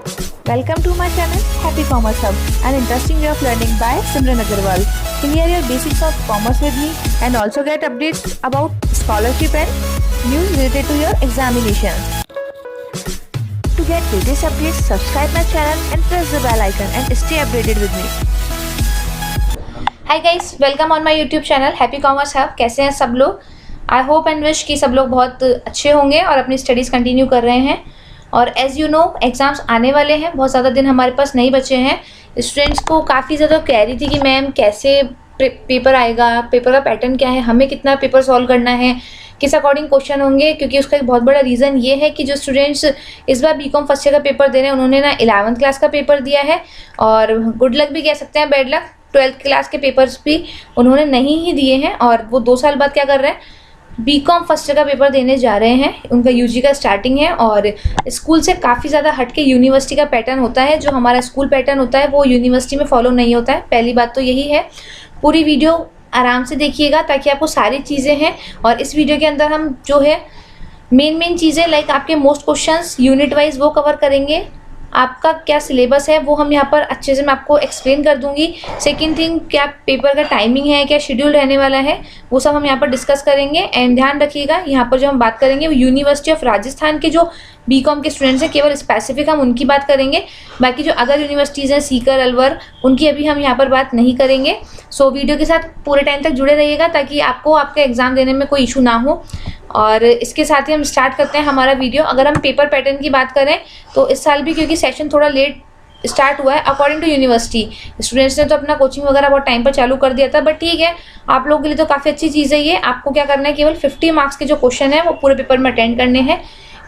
Welcome to my channel Happy Commerce Hub, an interesting way of learning by Simran Agarwal. Clear your basics of commerce with me and also get updates about scholarship and news related to your examinations. To get latest updates, subscribe my channel and press the bell icon and stay updated with me. Hi guys, welcome on my YouTube channel happy commerce hub. कैसे हैं सब लोग? I hope and wish कि सब लोग बहुत अच्छे होंगे और अपनी स्टडीज़ कंटिन्यू कर रहे हैं। और एज़ यू नो एग्ज़ाम्स आने वाले हैं, बहुत ज़्यादा दिन हमारे पास नहीं बचे हैं। स्टूडेंट्स को काफ़ी ज़्यादा कह रही थी कि मैम कैसे पेपर आएगा, पेपर का पैटर्न क्या है, हमें कितना पेपर सॉल्व करना है, किस अकॉर्डिंग क्वेश्चन होंगे। क्योंकि उसका एक बहुत बड़ा रीज़न ये है कि जो स्टूडेंट्स इस बार बीकॉम फर्स्ट ईयर का पेपर दे रहे हैं उन्होंने ना 11th क्लास का पेपर दिया है, और गुड लक भी कह सकते हैं, बैड लक 12th क्लास के पेपर्स भी उन्होंने नहीं ही दिए हैं। और वो 2 साल बाद क्या कर रहे हैं, बीकॉम फर्स्ट ईयर का पेपर देने जा रहे हैं। उनका यूजी का स्टार्टिंग है और स्कूल से काफ़ी ज़्यादा हट के यूनिवर्सिटी का पैटर्न होता है। जो हमारा स्कूल पैटर्न होता है वो यूनिवर्सिटी में फॉलो नहीं होता है। पहली बात तो यही है। पूरी वीडियो आराम से देखिएगा ताकि आपको सारी चीज़ें हैं। और इस वीडियो के अंदर हम जो है मेन चीज़ें लाइक आपके मोस्ट क्वेश्चंस यूनिट वाइज वो कवर करेंगे। आपका क्या सिलेबस है वो हम यहाँ पर अच्छे से मैं आपको एक्सप्लेन कर दूंगी। सेकंड थिंग, क्या पेपर का टाइमिंग है, क्या शेड्यूल रहने वाला है, वो सब हम यहाँ पर डिस्कस करेंगे। एंड ध्यान रखिएगा, यहाँ पर जो हम बात करेंगे वो यूनिवर्सिटी ऑफ राजस्थान के जो बीकॉम के स्टूडेंट्स हैं, केवल स्पेसिफिक हम उनकी बात करेंगे। बाकी जो अदर यूनिवर्सिटीज़ हैं, सीकर, अलवर, उनकी अभी हम यहाँ पर बात नहीं करेंगे। सो वीडियो के साथ पूरे टाइम तक जुड़े रहिएगा ताकि आपको आपका एग्ज़ाम देने में कोई इशू ना हो। और इसके साथ ही हम स्टार्ट करते हैं हमारा वीडियो। अगर हम पेपर पैटर्न की बात करें तो इस साल भी क्योंकि सेशन थोड़ा लेट स्टार्ट हुआ है अकॉर्डिंग टू यूनिवर्सिटी, स्टूडेंट्स ने तो अपना कोचिंग वगैरह बहुत टाइम पर चालू कर दिया था, बट ठीक है, आप लोगों के लिए तो काफ़ी अच्छी चीज़ है ये। आपको क्या करना है, केवल 50 मार्क्स के जो क्वेश्चन है वो पूरे पेपर में अटेंड करने हैं।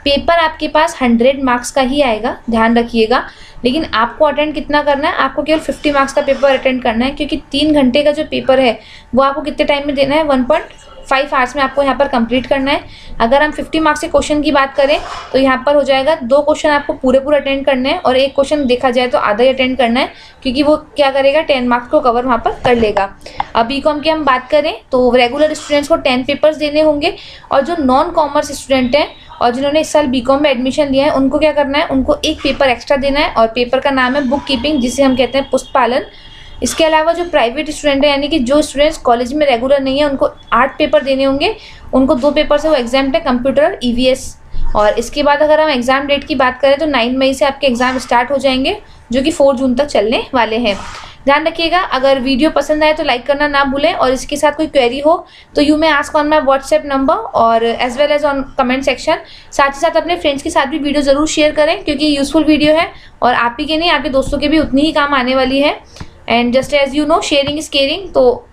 पेपर आपके पास 100 मार्क्स का ही आएगा, ध्यान रखिएगा। लेकिन आपको अटेंड कितना करना है, आपको केवल 50 मार्क्स का पेपर अटेंड करना है। क्योंकि 3 घंटे का जो पेपर है वो आपको कितने टाइम में देना है, 1.5 आवर्स में आपको यहाँ पर कंप्लीट करना है। अगर हम 50 मार्क्स के क्वेश्चन की बात करें तो यहाँ पर हो जाएगा 2 क्वेश्चन आपको पूरे अटेंड करने हैं और 1 क्वेश्चन देखा जाए तो आधा ही अटेंड करना है, क्योंकि वो क्या करेगा 10 मार्क्स को कवर वहाँ पर कर लेगा। अब बीकॉम की हम बात करें तो रेगुलर स्टूडेंट्स को 10 पेपर्स देने होंगे, और जो नॉन कॉमर्स स्टूडेंट हैं और जिन्होंने इस साल बीकॉम में एडमिशन लिया है उनको क्या करना है, उनको 1 पेपर एक्स्ट्रा देना है। और पेपर का नाम है बुक कीपिंग, जिसे हम कहते हैं पुस्तपालन। इसके अलावा जो प्राइवेट स्टूडेंट है, यानी कि जो स्टूडेंट्स कॉलेज में रेगुलर नहीं है, उनको 8 पेपर देने होंगे। उनको 2 पेपर से वो एग्जाम है, कंप्यूटर और ईवीएस। और इसके बाद अगर हम एग्ज़ाम डेट की बात करें तो 9 मई से आपके एग्ज़ाम स्टार्ट हो जाएंगे, जो कि 4 जून तक चलने वाले हैं। ध्यान रखिएगा, अगर वीडियो पसंद आए तो लाइक करना ना भूलें, और इसके साथ कोई क्वेरी हो तो you may ask on my WhatsApp number और as well as on comment section. साथ ही साथ अपने फ्रेंड्स के साथ भी वीडियो ज़रूर शेयर करें, क्योंकि यूज़फुल वीडियो है और आप ही के नहीं, आपके दोस्तों के भी उतनी ही काम आने वाली है। And just as you know, sharing is caring. तो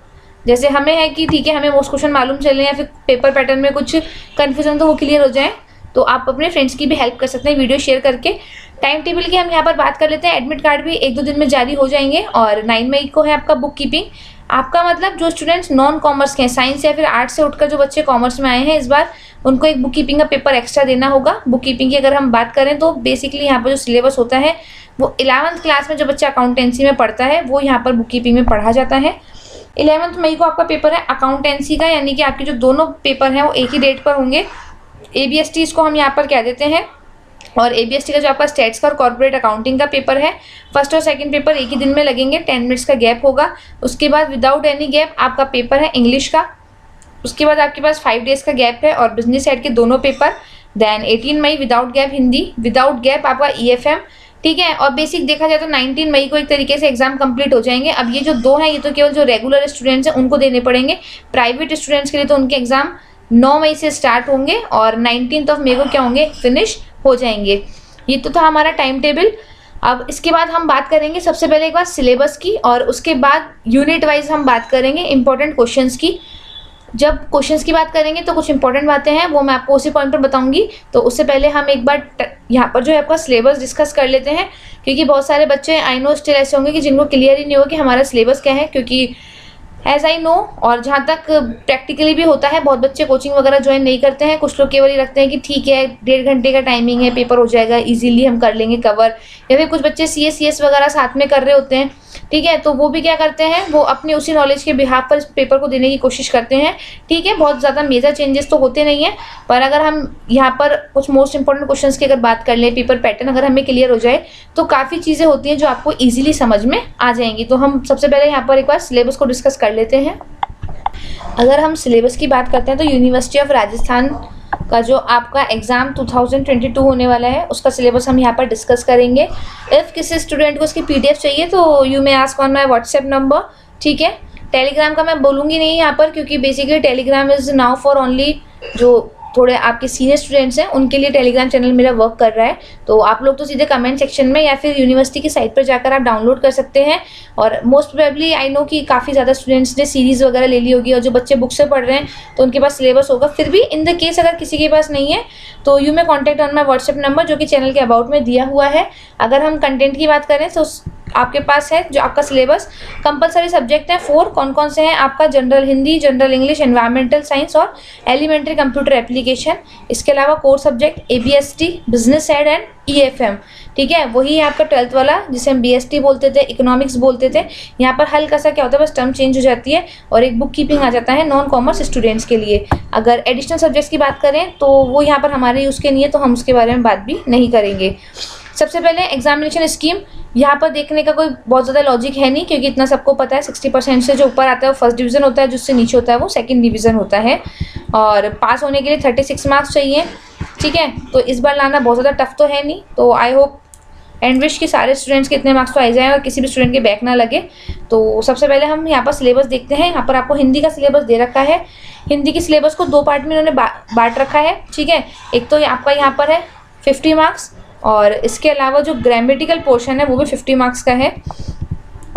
जैसे हमें है कि ठीक है, हमें मोस्ट क्वेश्चन मालूम चले या फिर पेपर पैटर्न में कुछ कन्फ्यूजन तो वो क्लियर हो जाए, तो आप अपने फ्रेंड्स की भी हेल्प कर सकते हैं वीडियो शेयर करके। टाइम टेबल की हम यहाँ पर बात कर लेते हैं। एडमिट कार्ड भी 1-2 दिन में जारी हो जाएंगे। और 9 मई को है आपका बुक कीपिंग। आपका मतलब जो स्टूडेंट्स नॉन कॉमर्स के हैं, साइंस या फिर आर्ट्स से उठकर जो बच्चे कॉमर्स में आए हैं, इस बार उनको एक बुक कीपिंग का पेपर एक्स्ट्रा देना होगा। बुक कीपिंग की अगर हम बात करें तो बेसिकली यहाँ पर जो सिलेबस होता है वो 11th क्लास में जो बच्चा अकाउंटेंसी में पढ़ता है वो यहाँ पर बुक कीपिंग में पढ़ा जाता है। 11 मई को आपका पेपर है अकाउंटेंसी का, यानी कि आपके जो दोनों पेपर हैं वो एक ही डेट पर होंगे। ABST इसको हम यहाँ पर कह देते हैं। और ABST का जो आपका स्टेट्स का और कॉर्पोरेट अकाउंटिंग का पेपर है, फर्स्ट और सेकंड पेपर एक ही दिन में लगेंगे, 10 मिनट्स का गैप होगा। उसके बाद विदाउट एनी गैप आपका पेपर है इंग्लिश का। उसके बाद आपके पास 5 डेज़ का गैप है और बिजनेस साइड के दोनों paper. Then 18 May without gap Hindi, without gap आपका EFM, ठीक है। और बेसिक देखा जाए तो 19 मई को एक तरीके से एग्जाम कंप्लीट हो जाएंगे। अब ये जो 2 हैं ये तो केवल जो रेगुलर स्टूडेंट्स हैं उनको देने पड़ेंगे। प्राइवेट स्टूडेंट्स के लिए तो उनके एग्जाम 9 मई से स्टार्ट होंगे और 19 मई को क्या होंगे, फिनिश हो जाएंगे। ये तो था हमारा टाइम टेबल। अब इसके बाद हम बात करेंगे सबसे पहले एक बार सिलेबस की, और उसके बाद यूनिट वाइज हम बात करेंगे इंपॉर्टेंट क्वेश्चंस की। जब क्वेश्चंस की बात करेंगे तो कुछ इंपॉर्टेंट बातें हैं, वो मैं आपको उसी पॉइंट पर बताऊंगी। तो उससे पहले हम एक बार यहाँ पर जो है आपका सिलेबस डिस्कस कर लेते हैं, क्योंकि बहुत सारे बच्चे आई नो स्टिल ऐसे होंगे कि जिनको क्लियर ही नहीं हो कि हमारा सिलेबस क्या है। क्योंकि एज आई नो, और जहाँ तक प्रैक्टिकली भी होता है, बहुत बच्चे कोचिंग वगैरह ज्वाइन नहीं करते हैं। कुछ लोग केवल ही रखते हैं कि ठीक है 1.5 घंटे का टाइमिंग है, पेपर हो जाएगा, इजीली हम कर लेंगे कवर। या फिर कुछ बच्चे CS वगैरह साथ में कर रहे होते हैं, ठीक है। तो वो भी क्या करते हैं, वो अपने उसी नॉलेज के बिहाफ पर इस पेपर को देने की कोशिश करते हैं। ठीक है, बहुत ज़्यादा मेजर चेंजेस तो होते नहीं हैं, पर अगर हम यहाँ पर कुछ मोस्ट इंपॉर्टेंट क्वेश्चंस की अगर बात कर लें, पेपर पैटर्न अगर हमें क्लियर हो जाए तो काफ़ी चीज़ें होती हैं जो आपको ईजिली समझ में आ जाएंगी। तो हम सबसे पहले यहाँ पर एक बार सिलेबस को डिस्कस कर लेते हैं। अगर हम सिलेबस की बात करते हैं तो यूनिवर्सिटी ऑफ राजस्थान का जो आपका एग्ज़ाम 2022 होने वाला है उसका सिलेबस हम यहाँ पर डिस्कस करेंगे। इफ़ किसी स्टूडेंट को उसकी PDF चाहिए तो you may ask on my WhatsApp number. ठीक है, टेलीग्राम का मैं बोलूँगी नहीं यहाँ पर, क्योंकि basically Telegram is now for only जो थोड़े आपके सीनियर स्टूडेंट्स हैं उनके लिए टेलीग्राम चैनल मेरा वर्क कर रहा है। तो आप लोग तो सीधे कमेंट सेक्शन में या फिर यूनिवर्सिटी की साइट पर जाकर आप डाउनलोड कर सकते हैं। और मोस्ट प्रोबेबली आई नो कि काफ़ी ज़्यादा स्टूडेंट्स ने सीरीज़ वगैरह ले ली होगी, और जो बच्चे बुक से पढ़ रहे हैं तो उनके पास सिलेबस होगा। फिर भी इन द केस अगर किसी के पास नहीं है तो you may contact on my WhatsApp number, जो कि चैनल के अबाउट में दिया हुआ है। अगर हम कंटेंट की बात करें तो आपके पास है जो आपका सिलेबस, कंपलसरी सब्जेक्ट है 4। कौन कौन से हैं आपका, general Hindi, general English, environmental science और एलिमेंट्री कंप्यूटर एप्लीकेशन। इसके अलावा core subject ABST, business side and EFM। ठीक है, वही है आपका 12th वाला जिसे हम BST बोलते थे, इकोनॉमिक्स बोलते थे। यहाँ पर हल्का सा क्या होता है, बस टर्म चेंज हो जाती है और एक बुक कीपिंग आ जाता है नॉन कॉमर्स स्टूडेंट्स के लिए। अगर एडिशनल सब्जेक्ट्स की बात करें तो वो यहाँ पर हमारे यूज़ के नहीं है, तो हम उसके बारे में बात भी नहीं करेंगे। सबसे पहले एग्जामिनेशन स्कीम, यहाँ पर देखने का कोई बहुत ज़्यादा लॉजिक है नहीं, क्योंकि इतना सबको पता है 60% से जो ऊपर आता है वो फर्स्ट डिवीज़न होता है, जिससे नीचे होता है वो सेकंड डिवीज़न होता है। और पास होने के लिए 36 मार्क्स चाहिए। ठीक है, तो इस बार लाना बहुत ज़्यादा टफ तो है नहीं, तो आई होप एंड विश कि सारे स्टूडेंट्स के इतने मार्क्स तो आ जाएँ और किसी भी स्टूडेंट के बैक ना लगे। तो सबसे पहले हम यहाँ पर सिलेबस देखते हैं। यहाँ पर आपको हिंदी का सिलेबस दे रखा है। हिंदी की सिलेबस को 2 पार्ट में इन्होंने बांट रखा है। ठीक है, एक तो आपका यहाँ पर है 50 मार्क्स, और इसके अलावा जो ग्रामेटिकल पोर्शन है वो भी 50 मार्क्स का है,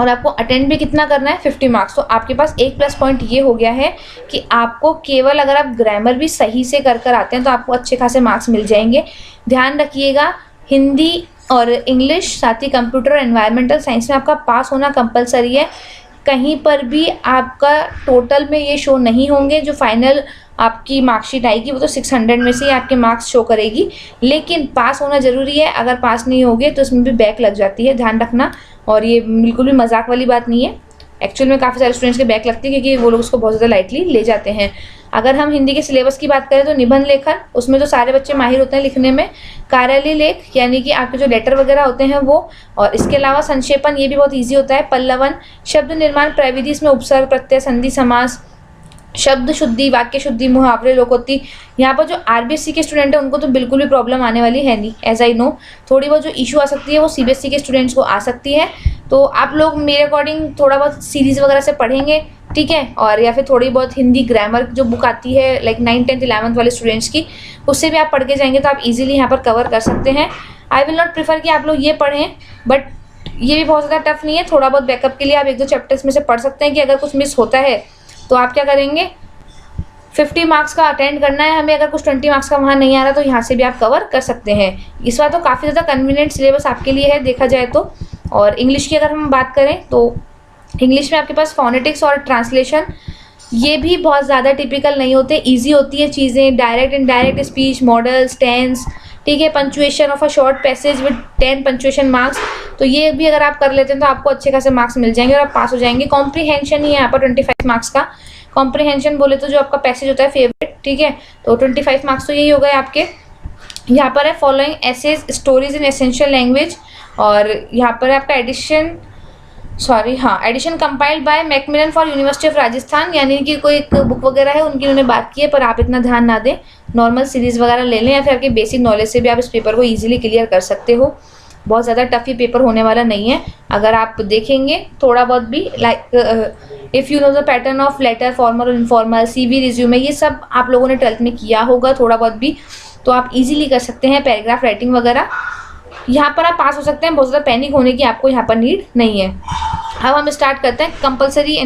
और आपको अटेंड भी कितना करना है, 50 मार्क्स। तो आपके पास एक प्लस पॉइंट ये हो गया है कि आपको केवल अगर आप ग्रामर भी सही से कर आते हैं तो आपको अच्छे खासे मार्क्स मिल जाएंगे। ध्यान रखिएगा, हिंदी और इंग्लिश, साथ ही कंप्यूटर और एनवायरमेंटल साइंस में आपका पास होना कंपलसरी है। कहीं पर भी आपका टोटल में ये शो नहीं होंगे, जो फाइनल आपकी मार्कशीट आएगी वो तो 600 में से ही आपके मार्क्स शो करेगी, लेकिन पास होना ज़रूरी है। अगर पास नहीं होगे तो इसमें भी बैक लग जाती है, ध्यान रखना। और ये बिल्कुल भी मजाक वाली बात नहीं है, एक्चुअल में काफ़ी सारे स्टूडेंट्स के बैक लगती है, क्योंकि वो लोग उसको बहुत ज़्यादा लाइटली ले जाते हैं। अगर हम हिंदी के सिलेबस की बात करें तो निबंध लेखन, उसमें तो सारे बच्चे माहिर होते हैं लिखने में। कार्यालय लेख यानी कि आपके जो लेटर वगैरह होते हैं वो, और इसके अलावा संक्षेपण ये भी बहुत ईजी होता है। पल्लवन, शब्द निर्माण प्रविधि, इसमें उपसर्ग, प्रत्यय, संधि, समास, शब्द शुद्धि, वाक्य शुद्धि, मुहावरे, लोकोक्ति। यहाँ पर जो RBSC के स्टूडेंट हैं उनको तो बिल्कुल भी प्रॉब्लम आने वाली है नहीं, एज आई नो। थोड़ी बहुत जो इशू आ सकती है वो CBSE के स्टूडेंट्स को आ सकती है। तो आप लोग मेरे अकॉर्डिंग थोड़ा बहुत सीरीज़ वगैरह से पढ़ेंगे, ठीक है, और या फिर थोड़ी बहुत हिंदी ग्रामर जो बुक आती है लाइक 9th 10th 11th वाले स्टूडेंट्स की, उससे भी आप पढ़ के जाएंगे तो आप इजीली यहाँ पर कवर कर सकते हैं। आई विल नॉट प्रीफर कि आप लोग ये पढ़ें, बट ये भी बहुत ज़्यादा टफ नहीं है। थोड़ा बहुत बैकअप के लिए आप 1-2 चैप्टर्स में से पढ़ सकते हैं कि अगर कुछ मिस होता है तो आप क्या करेंगे, 50 मार्क्स का अटेंड करना है हमें, अगर कुछ 20 मार्क्स का वहाँ नहीं आ रहा तो यहाँ से भी आप कवर कर सकते हैं। इस बार तो काफ़ी ज़्यादा कन्वीनियंट सिलेबस आपके लिए है देखा जाए तो। और इंग्लिश की अगर हम बात करें तो इंग्लिश में आपके पास फोनेटिक्स और ट्रांसलेशन, ये भी बहुत ज़्यादा टिपिकल नहीं होते, ईजी होती है चीज़ें। Direct indirect speech, modals, tense, ठीक है, punctuation of a short passage with 10 punctuation marks, तो ये भी अगर आप कर लेते हैं तो आपको अच्छे खासे मार्क्स मिल जाएंगे और आप पास हो जाएंगे। कॉम्प्रीहेंशन ही है यहाँ पर 25 मार्क्स का। कॉम्प्रीहेंशन बोले तो जो आपका पैसेज होता है फेवरेट, ठीक है, तो 25 मार्क्स तो यही हो गए आपके। यहाँ पर है following essays, stories in essential language, और यहाँ पर है आपका edition compiled by Macmillan for university of Rajasthan, यानी कि कोई एक बुक वगैरह है उनकी उन्होंने बात की है, पर आप इतना ध्यान ना दें, नॉर्मल सीरीज़ वगैरह ले लें या फिर आपके बेसिक नॉलेज से भी आप इस पेपर को ईजिली क्लियर कर सकते हो। बहुत ज़्यादा टफ ही पेपर होने वाला नहीं है। अगर आप देखेंगे थोड़ा बहुत भी, like if you know the pattern of letter, formal और इनफॉर्मल, CV, रिज्यूमे, ये सब आप लोगों ने 12th में किया होगा थोड़ा बहुत भी, तो आप इजीली कर सकते हैं। पैराग्राफ राइटिंग वगैरह यहाँ पर आप पास हो सकते हैं, बहुत ज़्यादा पैनिक होने की आपको यहाँ पर नीड नहीं है। अब हम स्टार्ट करते हैं compulsory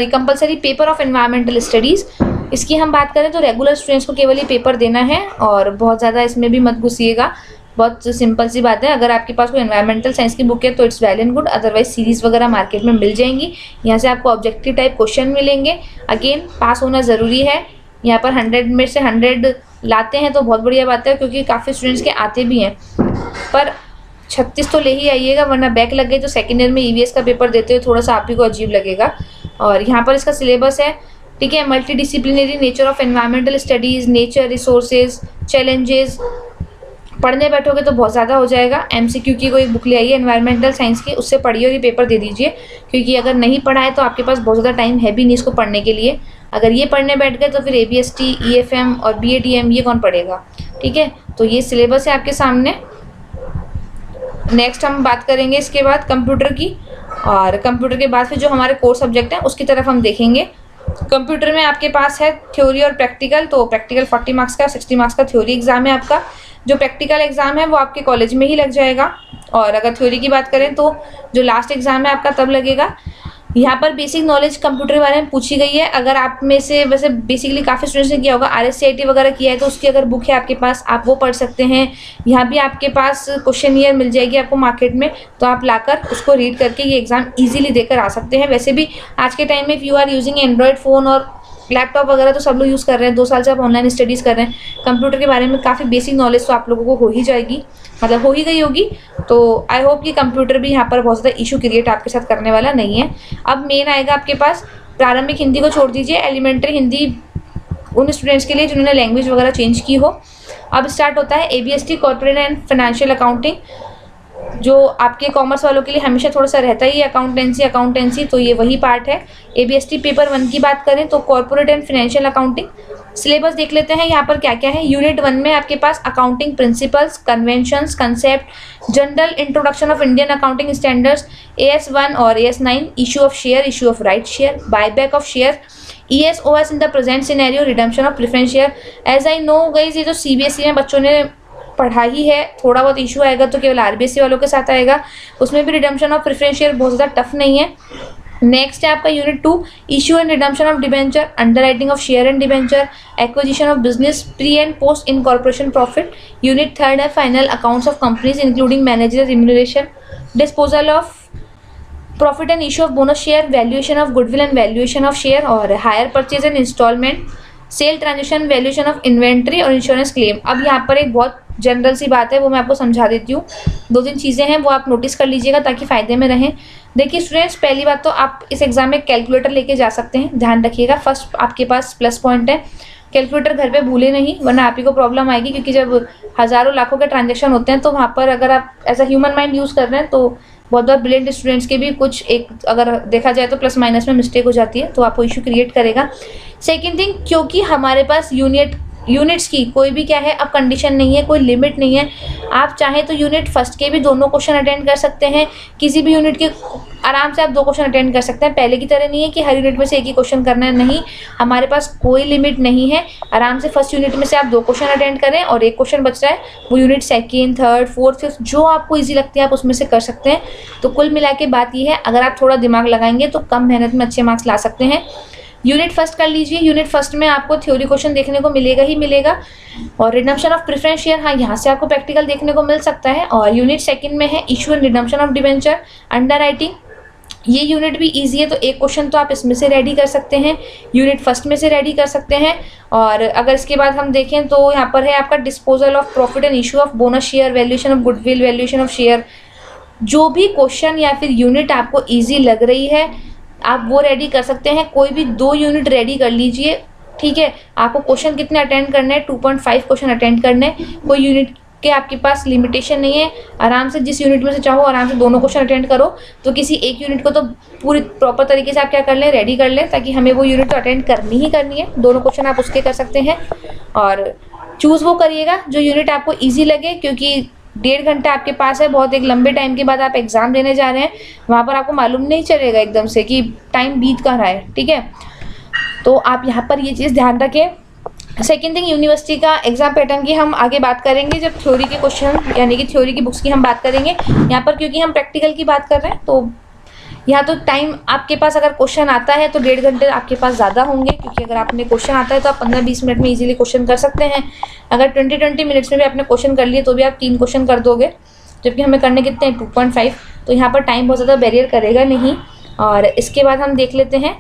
compulsory paper of environmental studies. इसकी हम बात करें तो रेगुलर स्टूडेंट्स को केवल ये पेपर देना है और बहुत ज़्यादा इसमें भी मत घुसिएगा, बहुत सिंपल सी बात है। अगर आपके पास कोई एनवायरमेंटल साइंस की बुक है तो it's well and good, otherwise series वगैरह मार्केट में मिल जाएंगी। यहाँ से आपको ऑब्जेक्टिव टाइप क्वेश्चन मिलेंगे। अगेन पास होना ज़रूरी है, यहाँ पर 100 में से 100 लाते हैं तो बहुत बढ़िया बात है, क्योंकि काफ़ी स्टूडेंट्स के आते भी हैं, पर 36 तो ले ही आइएगा, वरना बैक लग गई तो सेकेंड ईयर में ईवीएस का पेपर देते हुए थोड़ा सा आप ही को अजीब लगेगा। और यहाँ पर इसका सिलेबस है, ठीक है, multi disciplinary nature of environmental studies, nature resources, challenges. पढ़ने बैठोगे तो बहुत ज़्यादा हो जाएगा। एमसीक्यू की कोई बुक ले आइए एनवायरमेंटल साइंस की, उससे पढ़िए और ये पेपर दे दीजिए, क्योंकि अगर नहीं पढ़ा है तो आपके पास बहुत ज़्यादा टाइम है भी नहीं इसको पढ़ने के लिए। अगर ये पढ़ने बैठ गए तो फिर ABST, EFM और BATM ये कौन पढ़ेगा, ठीक है। तो ये सिलेबस है आपके सामने। नेक्स्ट हम बात करेंगे इसके बाद कंप्यूटर की, और कंप्यूटर के बाद फिर जो हमारे कोर सब्जेक्ट हैं उसकी तरफ हम देखेंगे। कंप्यूटर में आपके पास है थ्योरी और प्रैक्टिकल। तो प्रैक्टिकल 40 मार्क्स का, 60 मार्क्स का थ्योरी एग्जाम है आपका। जो प्रैक्टिकल एग्जाम है वो आपके कॉलेज में ही लग जाएगा। और अगर थ्योरी की बात करें तो जो लास्ट एग्जाम है आपका तब लगेगा। यहाँ पर बेसिक नॉलेज कंप्यूटर के बारे में पूछी गई है। अगर आप में से वैसे बेसिकली काफ़ी स्टूडेंट्स ने किया होगा, RSCIT वगैरह किया है तो उसकी अगर बुक है आपके पास, आप वो पढ़ सकते हैं। यहाँ भी आपके पास क्वेश्चन ईयर मिल जाएगी आपको मार्केट में, तो आप लाकर उसको रीड करके ये एग्ज़ाम इजीली देकर आ सकते हैं। वैसे भी आज के टाइम में if you are using Android phone और लैपटॉप वगैरह तो सब लोग यूज़ कर रहे हैं। 2 साल से आप ऑनलाइन स्टडीज़ कर रहे हैं, कंप्यूटर के बारे में काफ़ी बेसिक नॉलेज तो आप लोगों को हो ही जाएगी, मतलब हो ही गई होगी। तो आई होप कि कंप्यूटर भी यहाँ पर बहुत ज़्यादा इशू क्रिएट आपके साथ करने वाला नहीं है। अब मेन आएगा आपके पास प्रारंभिक हिंदी को छोड़ दीजिए, एलिमेंट्री हिंदी उन स्टूडेंट्स के लिए जिन्होंने लैंग्वेज वगैरह चेंज की हो। अब स्टार्ट होता है ABST corporate and financial accounting, जो आपके कॉमर्स वालों के लिए हमेशा थोड़ा सा रहता ही है अकाउंटेंसी, तो ये वही पार्ट है। ABST पेपर 1 की बात करें तो corporate and financial accounting. Syllabus देख लेते हैं यहाँ पर क्या क्या है। यूनिट 1 में आपके पास accounting principles, conventions, concept, general introduction of Indian accounting standards, AS1 और AS9, issue of share, issue of right share, buyback of share, ESOS in the present scenario, redemption of preference share. As I know guys, ये जो CBSE में बच्चों ने पढ़ा ही है, थोड़ा बहुत इशू आएगा तो केवल RBSE वालों के साथ आएगा। उसमें भी रिडम्पशन ऑफ प्रेफरेंस शेयर बहुत ज़्यादा टफ नहीं है। नेक्स्ट है आपका unit 2, issue and redemption of debenture, underwriting of share and debenture, acquisition of business, pre and post incorporation profit. Unit 3 है final accounts of companies including manager remuneration, disposal of profit and issue of bonus share, valuation of goodwill and valuation of share, और hire purchase and instalment, sale transaction, valuation of inventory और insurance claim. अब यहाँ पर एक बहुत general सी बात है, वो मैं आपको समझा देती हूँ। 2-3 चीज़ें हैं वो आप नोटिस कर लीजिएगा ताकि फ़ायदे में रहें। देखिए स्टूडेंट्स, पहली बात तो आप इस एग्ज़ाम में कैलकुलेटर लेके जा सकते हैं, ध्यान रखिएगा। फर्स्ट आपके पास प्लस पॉइंट है, कैलकुलेटर घर पे भूले नहीं, वरना आप ही को प्रॉब्लम आएगी, क्योंकि जब हज़ारों लाखों के ट्रांजेक्शन होते हैं तो वहाँ पर अगर आप as a human mind use कर रहे हैं तो बहुत बहुत ब्रिलियंट स्टूडेंट्स के भी कुछ एक अगर देखा जाए तो प्लस माइनस में मिस्टेक हो जाती है, तो आपको इशू क्रिएट करेगा। सेकेंड थिंग, क्योंकि हमारे पास यूनिट्स की कोई भी क्या है अब कंडीशन नहीं है, कोई लिमिट नहीं है। आप चाहें तो यूनिट फर्स्ट के भी दोनों क्वेश्चन अटेंड कर सकते हैं, किसी भी यूनिट के आराम से आप 2 क्वेश्चन अटेंड कर सकते हैं। पहले की तरह नहीं है कि हर यूनिट में से एक ही क्वेश्चन करना है, नहीं, हमारे पास कोई लिमिट नहीं है। आराम से फर्स्ट यूनिट में से आप 2 क्वेश्चन अटेंड करें और एक क्वेश्चन बच रहा है, वो unit second, third, fourth, fifth जो आपको ईजी लगती है आप उसमें से कर सकते हैं। तो कुल मिला के बात ये है, अगर आप थोड़ा दिमाग लगाएंगे तो कम मेहनत में अच्छे मार्क्स ला सकते हैं। यूनिट फर्स्ट कर लीजिए। यूनिट फर्स्ट में आपको थ्योरी क्वेश्चन देखने को मिलेगा ही मिलेगा, और रिडम्पशन ऑफ प्रेफरेंस शेयर, हाँ यहाँ से आपको प्रैक्टिकल देखने को मिल सकता है। और यूनिट सेकंड में है issue and redemption of debenture, underwriting. ये यूनिट भी इजी है, तो एक क्वेश्चन तो आप इसमें से रेडी कर सकते हैं, यूनिट फर्स्ट में से रेडी कर सकते हैं। और अगर इसके बाद हम देखें तो यहाँ पर है आपका disposal of profit and issue of bonus share, valuation of goodwill, valuation of share. जो भी क्वेश्चन या फिर यूनिट आपको ईजी लग रही है आप वो रेडी कर सकते हैं। कोई भी 2 यूनिट रेडी कर लीजिए, ठीक है। आपको क्वेश्चन कितने अटेंड करने हैं, 2.5 क्वेश्चन अटेंड करने हैं। कोई यूनिट के आपके पास लिमिटेशन नहीं है, आराम से जिस यूनिट में से चाहो आराम से दोनों क्वेश्चन अटेंड करो। तो किसी एक यूनिट को तो पूरी प्रॉपर तरीके से आप क्या कर लें, रेडी कर लें, ताकि हमें वो यूनिट तो अटेंड करनी ही करनी है। दोनों क्वेश्चन आप उसके कर सकते हैं, और चूज़ वो करिएगा जो यूनिट आपको ईजी लगे, क्योंकि 1.5 घंटा आपके पास है, बहुत एक लंबे टाइम के बाद आप एग्ज़ाम देने जा रहे हैं, वहाँ पर आपको मालूम नहीं चलेगा एकदम से कि टाइम बीत कहाँ रहा है, ठीक है। तो आप यहाँ पर ये चीज़ ध्यान रखें। सेकेंड थिंग, यूनिवर्सिटी का एग्जाम पैटर्न की हम आगे बात करेंगे जब थ्योरी के क्वेश्चन यानी कि थ्योरी की बुक्स की हम बात करेंगे। यहाँ पर क्योंकि हम प्रैक्टिकल की बात कर रहे हैं तो यहाँ तो टाइम आपके पास अगर क्वेश्चन आता है तो 1.5 घंटे आपके पास ज़्यादा होंगे, क्योंकि अगर आपने क्वेश्चन आता है तो आप 15-20 मिनट में इजीली क्वेश्चन कर सकते हैं। अगर 20-20 मिनट्स में भी आपने क्वेश्चन कर लिए तो भी आप 3 क्वेश्चन कर दोगे, जबकि हमें करने कितने हैं 2.5, तो यहाँ पर टाइम बहुत ज़्यादा बैरियर करेगा नहीं। और इसके बाद हम देख लेते हैं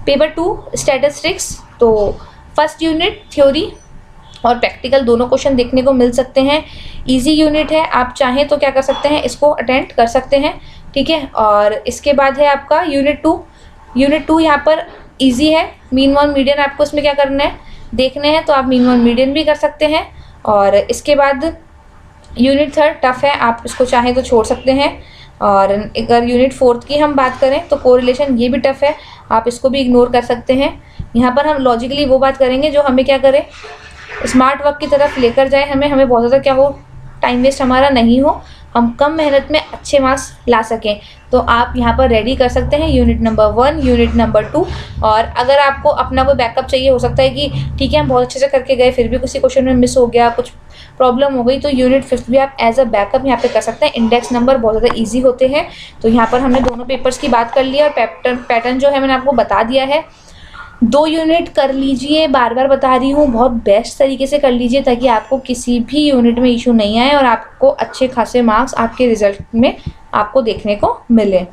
पेपर 2 स्टैटिस्टिक्स। तो फर्स्ट यूनिट थ्योरी, और प्रैक्टिकल दोनों क्वेश्चन देखने को मिल सकते हैं। इजी यूनिट है, आप चाहें तो क्या कर सकते हैं, इसको अटेंड कर सकते हैं, ठीक है। और इसके बाद है आपका यूनिट 2। यूनिट 2 यहाँ पर इजी है, मीन वन मीडियन आपको इसमें क्या करना है, देखने हैं, तो आप मीन वन मीडियन भी कर सकते हैं। और इसके बाद यूनिट 3 टफ है, आप इसको चाहें तो छोड़ सकते हैं। और अगर यूनिट 4 की हम बात करें तो कोरिलेशन, ये भी टफ है, आप इसको भी इग्नोर कर सकते हैं। यहाँ पर हम लॉजिकली वो बात करेंगे जो हमें क्या करे, स्मार्ट वर्क की तरफ लेकर जाए, हमें बहुत ज़्यादा क्या हो, टाइम वेस्ट हमारा नहीं हो, हम कम मेहनत में अच्छे मार्क्स ला सकें। तो आप यहाँ पर रेडी कर सकते हैं यूनिट नंबर 1, यूनिट नंबर 2। और अगर आपको अपना कोई बैकअप चाहिए, हो सकता है कि ठीक है हम बहुत अच्छे से करके गए फिर भी किसी क्वेश्चन में मिस हो गया, कुछ प्रॉब्लम हो गई, तो यूनिट 5 भी आप एज अ बैकअप यहाँ पे कर सकते हैं। इंडेक्स नंबर बहुत ज़्यादा ईजी होते हैं। तो यहाँ पर हमने दोनों पेपर्स की बात कर ली और पैटर्न जो है मैंने आपको बता दिया है। 2 यूनिट कर लीजिए, बार बार बता रही हूँ, बहुत बेस्ट तरीके से कर लीजिए ताकि आपको किसी भी यूनिट में इशू नहीं आए और आपको अच्छे खासे मार्क्स आपके रिजल्ट में आपको देखने को मिले।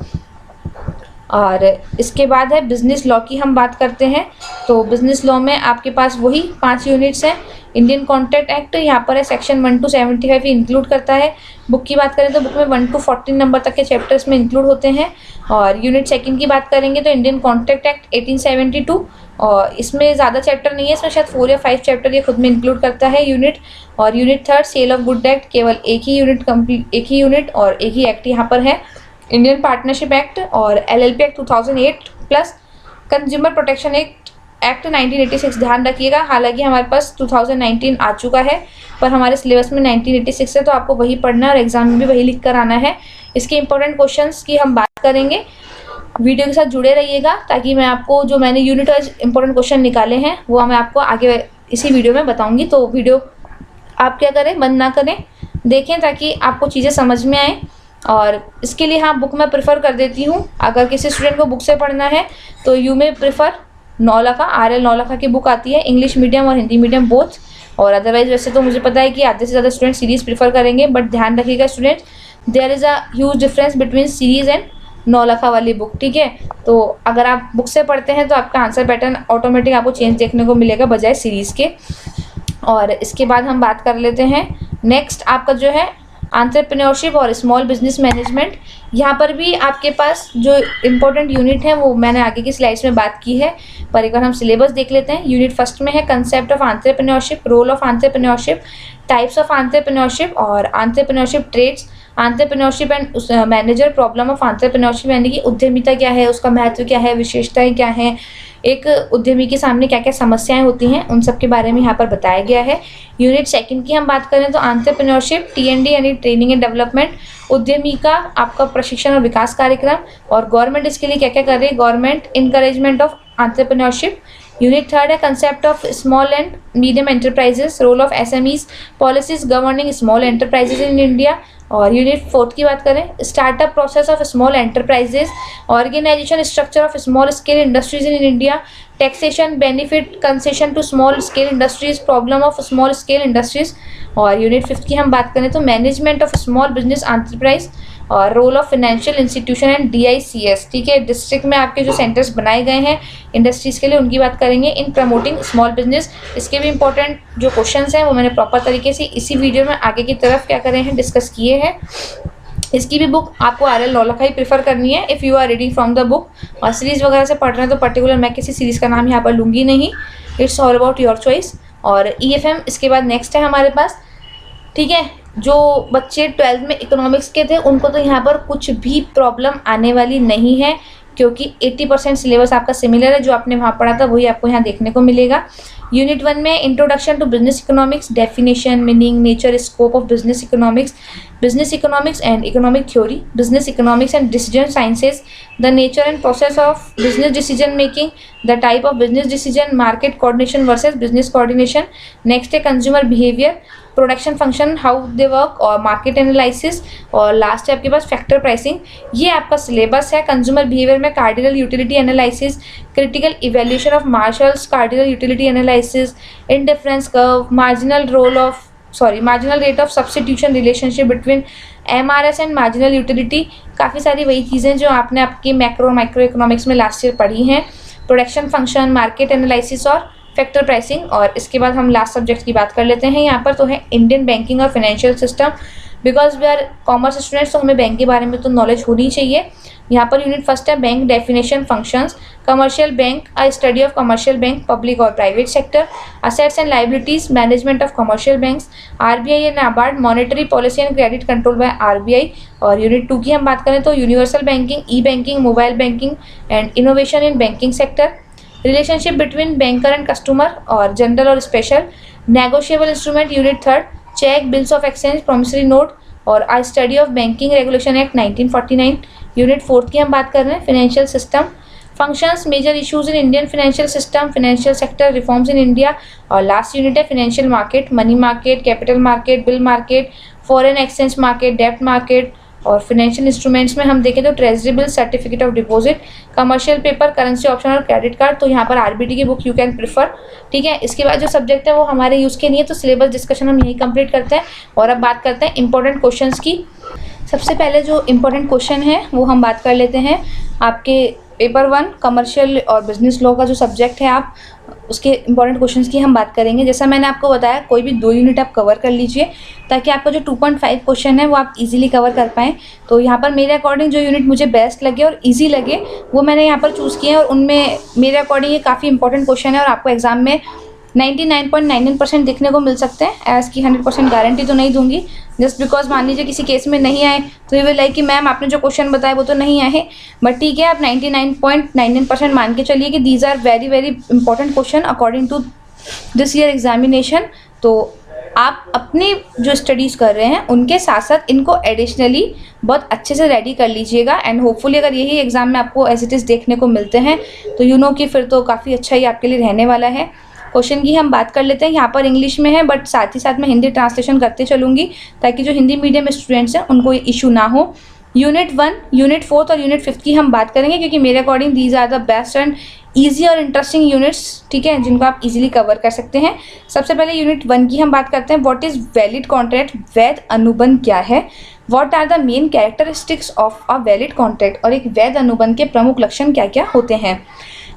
और इसके बाद है बिजनेस लॉ की हम बात करते हैं। तो बिजनेस लॉ में आपके पास वही 5 यूनिट्स हैं। इंडियन कॉन्ट्रैक्ट एक्ट यहाँ पर है, सेक्शन 1 to 75 ही इंक्लूड करता है। बुक की बात करें तो बुक में 1 to 14 नंबर तक के चैप्टर्स में इंक्लूड होते हैं। और यूनिट 2 की बात करेंगे तो इंडियन कॉन्ट्रैक्ट एक्ट 1872, और इसमें ज़्यादा चैप्टर नहीं है, इसमें शायद 4 या 5 चैप्टर ये खुद में इंक्लूड करता है यूनिट। और unit 3 sale of good act, केवल एक ही यूनिट और एक ही एक्ट यहाँ पर है, इंडियन पार्टनरशिप एक्ट और LLP act 2008 plus consumer protection act 1986। ध्यान रखिएगा, हालांकि हमारे पास 2019 आ चुका है पर हमारे सिलेबस में 1986 है, तो आपको वही पढ़ना है और एग्जाम में भी वही लिख कर आना है। इसके इंपॉर्टेंट क्वेश्चंस की हम बात करेंगे, वीडियो के साथ जुड़े रहिएगा ताकि मैं आपको जो मैंने यूनिट वाइज इंपॉर्टेंट क्वेश्चन निकाले हैं वो मैं आपको आगे इसी वीडियो में बताऊंगी। तो वीडियो आप क्या करें, बंद ना करें, देखें ताकि आपको चीज़ें समझ में आए। और इसके लिए हाँ बुक मैं प्रेफर कर देती हूँ, अगर किसी स्टूडेंट को बुक से पढ़ना है तो यू में प्रेफर नौलखा, RL नौलखा की बुक आती है, इंग्लिश मीडियम और हिंदी मीडियम बोथ। और अदरवाइज वैसे तो मुझे पता है कि आधे से ज़्यादा स्टूडेंट सीरीज़ प्रेफर करेंगे, बट ध्यान रखिएगा students, there is a huge difference between series and Naulakha वाली बुक, ठीक है। तो अगर आप बुक से पढ़ते हैं तो आपका आंसर पैटर्न ऑटोमेटिक आपको चेंज देखने को मिलेगा बजाय सीरीज़ के। और इसके बाद हम बात कर लेते हैं नेक्स्ट आपका जो है एंटरप्रेन्योरशिप और स्मॉल बिजनेस मैनेजमेंट। यहाँ पर भी आपके पास जो इम्पोर्टेंट यूनिट है वो मैंने आगे की स्लाइड्स में बात की है, पर एक बार हम सिलेबस देख लेते हैं। यूनिट 1 में है concept of entrepreneurship, role of entrepreneurship, types of entrepreneurship और entrepreneurship trades, entrepreneurship and manager, problem of entrepreneurship, यानी कि उद्यमिता क्या है, उसका महत्व क्या है, विशेषताएं क्या हैं, एक उद्यमी के सामने क्या क्या समस्याएं होती हैं, उन सब के बारे में यहाँ पर बताया गया है। यूनिट 2 की हम बात करें तो एंटरप्रेन्योरशिप, TND यानी ट्रेनिंग एंड डेवलपमेंट, उद्यमी का आपका प्रशिक्षण और विकास कार्यक्रम, और गवर्नमेंट इसके लिए क्या क्या कर रही है, government encouragement of entrepreneurship. Unit 3 है concept of small and medium enterprises, role of SMEs, policies governing small enterprises in India. और यूनिट 4 की बात करें, startup process of small enterprises, organisation structure of small scale industries in India, taxation benefit concession to small scale industries, problem of small scale industries. और unit 5 की हम बात करें तो management of small business enterprise और role of financial institution and DICS, ठीक है, district में आपके जो सेंटर्स बनाए गए हैं इंडस्ट्रीज़ के लिए उनकी बात करेंगे, इन प्रमोटिंग स्मॉल बिजनेस। इसके भी इंपॉर्टेंट जो क्वेश्चंस हैं वो मैंने प्रॉपर तरीके से इसी वीडियो में आगे की तरफ क्या करे हैं, डिस्कस किए हैं। इसकी भी बुक आपको RL नौलखा ही प्रेफर करनी है if you are reading from the book. और सीरीज़ वगैरह से पढ़ रहे हैं तो पर्टिकुलर मैं किसी सीरीज़ का नाम यहाँ पर लूँगी नहीं, it's all about your choice. और EFM इसके बाद नेक्स्ट है हमारे पास, ठीक है। जो बच्चे 12th में इकोनॉमिक्स के थे उनको तो यहाँ पर कुछ भी प्रॉब्लम आने वाली नहीं है, क्योंकि 80% सिलेबस आपका सिमिलर है, जो आपने वहाँ पढ़ा था वही आपको यहाँ देखने को मिलेगा। यूनिट 1 में introduction to business economics, definition, meaning, nature, scope of business economics and economic theory, business economics and decision sciences, the nature and process of business decision making, the type of business decision, market coordination versus business coordination. Next है consumer behaviour, production function, how they work और market analysis. और last है आपके पास factor pricing. ये आपका syllabus है। Consumer behaviour में cardinal utility analysis, critical evaluation of marshals, cardinal utility analysis, indifference curve, marginal rate of substitution, relationship between MRS and marginal utility. काफ़ी सारी वही चीज़ें जो आपने आपकी मैक्रो इकोनॉमिक्स में लास्ट ईयर पढ़ी हैं। प्रोडक्शन फंक्शन, मार्केट एनालिसिस और फैक्टर प्राइसिंग, और इसके बाद हम लास्ट सब्जेक्ट की बात कर लेते हैं यहाँ पर, तो है इंडियन बैंकिंग और financial system. Because we are commerce students, तो हमें बैंक के बारे में तो नॉलेज होनी चाहिए। यहाँ पर यूनिट फर्स्ट है bank definition functions, commercial bank, a study of commercial bank, public और private sector, assets and liabilities, management of commercial banks, RBI and NABARD, monetary policy and credit control by RBI. और unit 2 की हम बात करें तो universal banking, e banking, mobile banking and innovation in banking sector, relationship between banker and customer और general और special, negotiable instrument unit 3, check, bills of exchange, promissory note और I study of banking regulation act 1949। Unit 4 की हम बात कर रहे हैं financial system, functions, major issues in Indian financial system, financial sector reforms in India. और last unit है financial market, money market, capital market, bill market, foreign exchange market, डेब्ट market. और फाइनेंशियल इंस्ट्रूमेंट्स में हम देखें तो treasury bill, certificate of deposit, commercial paper, currency option और credit card. तो यहाँ पर आरबीटी की बुक यू कैन प्रिफर, ठीक है। इसके बाद जो सब्जेक्ट है वो हमारे यूज़ के नहीं है, तो सिलेबस डिस्कशन हम यही कंप्लीट करते हैं और अब बात करते हैं इंपॉर्टेंट क्वेश्चंस की। सबसे पहले जो इंपॉर्टेंट क्वेश्चन है वो हम बात कर लेते हैं आपके पेपर 1 कमर्शियल और बिजनेस लॉ का जो सब्जेक्ट है, आप उसके इंपॉर्टेंट क्वेश्चंस की हम बात करेंगे। जैसा मैंने आपको बताया, कोई भी 2 यूनिट आप कवर कर लीजिए ताकि आपका जो 2.5 क्वेश्चन है वो आप इजीली कवर कर पाएँ। तो यहाँ पर मेरे अकॉर्डिंग जो यूनिट मुझे बेस्ट लगे और इजी लगे वो मैंने यहाँ पर चूज़ किए हैं, और उनमें मेरे अकॉर्डिंग ये काफ़ी इंपॉर्टेंट क्वेश्चन है और आपको एग्जाम में 99.99% दिखने को मिल सकते हैं। एज़ की 100% गारंटी तो नहीं दूंगी, जस्ट बिकॉज मान लीजिए किसी केस में नहीं आए तो ये विल लाइक कि मैम आपने जो क्वेश्चन बताया वो तो नहीं आए, बट ठीक है, आप 99.99% मान के चलिए कि these are very very important question according to this year examination. तो आप अपनी जो स्टडीज़ कर रहे हैं उनके साथ साथ इनको एडिशनली बहुत अच्छे से रेडी कर लीजिएगा, एंड होपफुली अगर यही एग्जाम में आपको एज इट इज़ देखने को मिलते हैं तो यू नो कि फिर तो काफ़ी अच्छा ही आपके लिए रहने वाला है। क्वेश्चन की हम बात कर लेते हैं। यहाँ पर इंग्लिश में है, बट साथ ही साथ मैं हिंदी ट्रांसलेशन करते चलूँगी ताकि जो हिंदी मीडियम स्टूडेंट्स हैं उनको ये इशू ना हो। यूनिट 1, यूनिट 4 और यूनिट 5 की हम बात करेंगे क्योंकि मेरे according these are the best and easy और इंटरेस्टिंग यूनिट्स, ठीक है, जिनको आप इजीली कवर कर सकते हैं। सबसे पहले यूनिट 1 की हम बात करते हैं। व्हाट इज़ वैलिड कॉन्ट्रैक्ट, वैध अनुबंध क्या है, what are the main characteristics of a valid contract, और एक वैध अनुबंध के प्रमुख लक्षण क्या क्या होते हैं।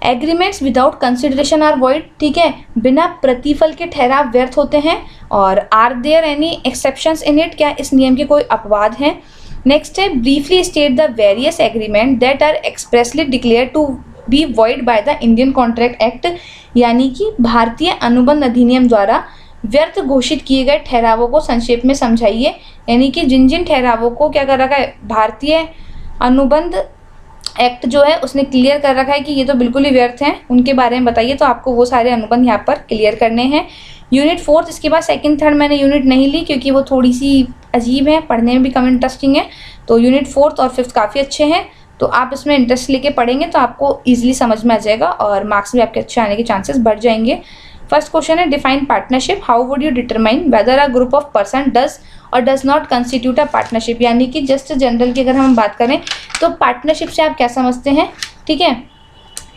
Agreements without consideration are void, ठीक है, बिना प्रतिफल के ठहराव व्यर्थ होते हैं। और are there any exceptions in it, क्या इस नियम के कोई अपवाद हैं। नेक्स्ट है briefly state the various agreement that are expressly declare to be void by the Indian contract act, यानी कि भारतीय अनुबंध अधिनियम द्वारा व्यर्थ घोषित किए गए ठहरावों को संक्षेप में समझाइए। यानी कि जिन जिन ठहरावों को क्या कर रखा है भारतीय अनुबंध एक्ट जो है उसने क्लियर कर रखा है कि ये तो बिल्कुल ही व्यर्थ हैं, उनके बारे में बताइए। तो आपको वो सारे अनुबंध यहाँ पर क्लियर करने हैं। यूनिट 4, इसके बाद 2nd 3rd मैंने यूनिट नहीं ली क्योंकि वो थोड़ी सी अजीब है, पढ़ने में भी कम इंटरेस्टिंग है। तो यूनिट 4 और 5 काफ़ी अच्छे हैं, तो आप इसमें इंटरेस्ट लेके पढ़ेंगे तो आपको ईजिली समझ में आ जाएगा और मार्क्स भी आपके अच्छे आने के चांसेस बढ़ जाएंगे। फर्स्ट क्वेश्चन है define partnership, how would you determine whether a group of person does or does not constitute a partnership. यानी कि जस्ट जनरल की अगर हम बात करें तो पार्टनरशिप से आप क्या समझते हैं, ठीक है,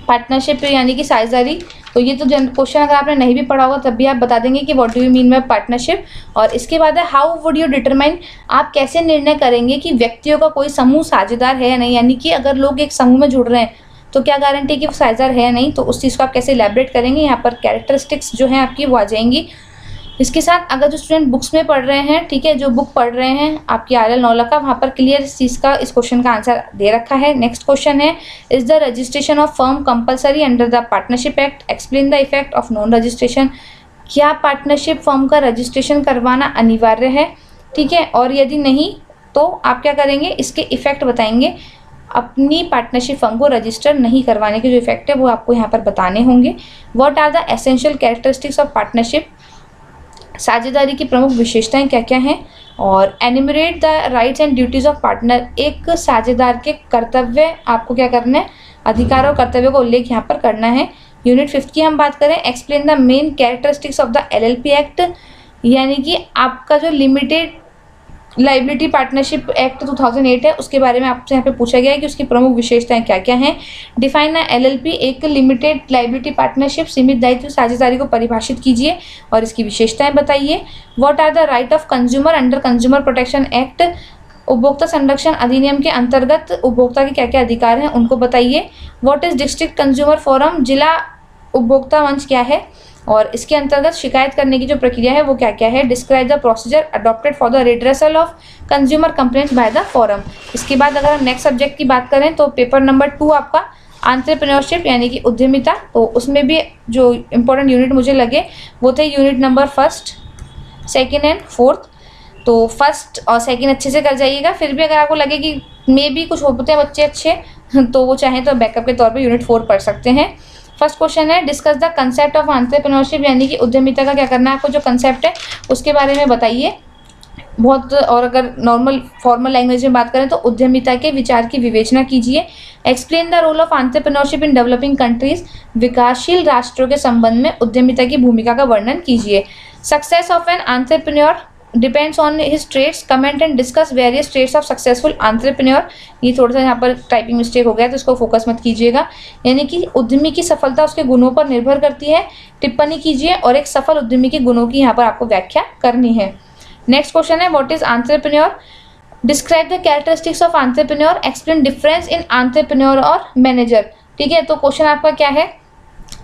पार्टनरशिप यानी कि साझेदारी। तो ये तो क्वेश्चन अगर आपने नहीं भी पढ़ा होगा तब भी आप बता देंगे कि what do you mean by partnership. और इसके बाद है हाउ वुड यू डिटरमाइन, आप कैसे निर्णय करेंगे कि व्यक्तियों का कोई समूह साझेदार है या नहीं। यानी कि अगर लोग एक समूह में जुड़ रहे हैं तो क्या गारंटी कि वो साझेदार है या नहीं, तो उस चीज़ को आप कैसे इलैबोरेट करेंगे। यहाँ पर कैरेक्टरिस्टिक्स जो हैं आपकी वो आ जाएंगी। इसके साथ अगर जो स्टूडेंट बुक्स में पढ़ रहे हैं, ठीक है, जो बुक पढ़ रहे हैं आपकी RL नौला का, वहाँ पर क्लियर इस चीज़ का, इस क्वेश्चन का आंसर दे रखा है। नेक्स्ट क्वेश्चन है is the registration of firm compulsory under the partnership act, explain the effect of non registration. क्या पार्टनरशिप फर्म का रजिस्ट्रेशन करवाना अनिवार्य है, ठीक है, और यदि नहीं तो आप क्या करेंगे, इसके इफेक्ट बताएंगे। अपनी पार्टनरशिप फर्म को रजिस्टर नहीं करवाने के जो इफेक्ट है वो आपको यहाँ पर बताने होंगे। What are the essential characteristics of partnership, साझेदारी की प्रमुख विशेषताएं क्या क्या हैं। और enumerate the rights and duties of partner, एक साझेदार के कर्तव्य आपको क्या करना है, अधिकार और कर्तव्य का उल्लेख यहाँ पर करना है। यूनिट 5 की हम बात करें, explain the main characteristics of the LLP act, यानी कि आपका जो लिमिटेड लाइबिलिटी पार्टनरशिप एक्ट 2008 है उसके बारे में आपसे यहाँ पे पूछा गया है कि उसकी प्रमुख विशेषताएं क्या क्या हैं। डिफाइन अ LLP, एक लिमिटेड लाइबिलिटी पार्टनरशिप, सीमित दायित्व साझेदारी को परिभाषित कीजिए और इसकी विशेषताएं बताइए। What are the right of consumer under consumer protection act, उपभोक्ता संरक्षण अधिनियम के अंतर्गत उपभोक्ता के क्या क्या अधिकार हैं उनको बताइए। What is district consumer forum, जिला उपभोक्ता मंच क्या है। और इसके अंतर्गत शिकायत करने की जो प्रक्रिया है वो क्या क्या है। Describe the procedure adopted for the redressal of consumer complaints by the forum. इसके बाद अगर हम नेक्स्ट सब्जेक्ट की बात करें तो पेपर नंबर 2 आपका एंटरप्रेन्योरशिप यानी कि उद्यमिता, तो उसमें भी जो इम्पोर्टेंट यूनिट मुझे लगे वो थे यूनिट नंबर 1, 2 एंड 4। तो फर्स्ट और सेकंड अच्छे से कर जाइएगा। फिर भी अगर आपको लगे कि मे भी कुछ होते हैं बच्चे अच्छे तो वो चाहें तो बैकअप के तौर पे यूनिट 4 पढ़ सकते हैं। फर्स्ट क्वेश्चन है discuss the concept of entrepreneurship यानी कि उद्यमिता का क्या करना है आपको, जो कंसेप्ट है उसके बारे में बताइए बहुत। और अगर नॉर्मल फॉर्मल लैंग्वेज में बात करें तो उद्यमिता के विचार की विवेचना कीजिए। Explain the role of entrepreneurship in developing countries, विकासशील राष्ट्रों के संबंध में उद्यमिता की भूमिका का वर्णन कीजिए। Success of an entrepreneur depends on his trades, comment and discuss various trades of successful entrepreneur. ये थोड़ा सा यहाँ पर टाइपिंग मिस्टेक हो गया तो इसको फोकस मत कीजिएगा। यानी कि उद्यमी की सफलता उसके गुणों पर निर्भर करती है। टिप्पणी कीजिए और एक सफल उद्यमी के गुणों की यहाँ पर आपको व्याख्या करनी है। नेक्स्ट क्वेश्चन है what is entrepreneur, describe the characteristics of entrepreneur, explain difference in entrepreneur और मैनेजर। ठीक है, तो क्वेश्चन आपका क्या है,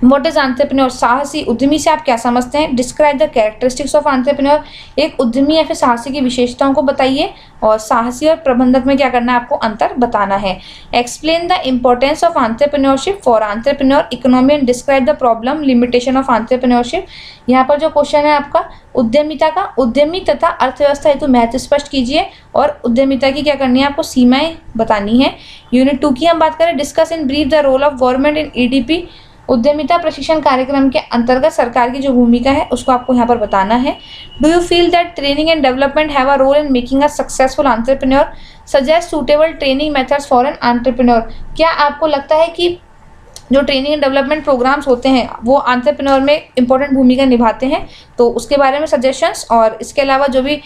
व्हाट इज एंटरप्रेन्योर, साहसी उद्यमी से आप क्या समझते हैं। Describe the characteristics of entrepreneur, एक उद्यमी या फिर साहसी की विशेषताओं को बताइए। और साहसी और प्रबंधक में क्या करना है आपको अंतर बताना है। Explain the importance of entrepreneurship for entrepreneur economy and describe the problem limitation of entrepreneurship. यहाँ पर जो क्वेश्चन है आपका उद्यमिता का उद्यमी तथा अर्थव्यवस्था हेतु महत्व स्पष्ट कीजिए और उद्यमिता की क्या करनी है आपको सीमाएं बतानी है। यूनिट 2 की हम बात करें discuss in brief the role of government in EDP, उद्यमिता प्रशिक्षण कार्यक्रम के अंतर्गत सरकार की जो भूमिका है उसको आपको यहाँ पर बताना है। Do you feel that training and development have a role in making a successful entrepreneur, suggest suitable training methods for an entrepreneur. क्या आपको लगता है कि जो ट्रेनिंग एंड डेवलपमेंट प्रोग्राम्स होते हैं वो एंटरप्रेन्योर में इंपॉर्टेंट भूमिका निभाते हैं, तो उसके बारे में सजेशंस और इसके अलावा जो भी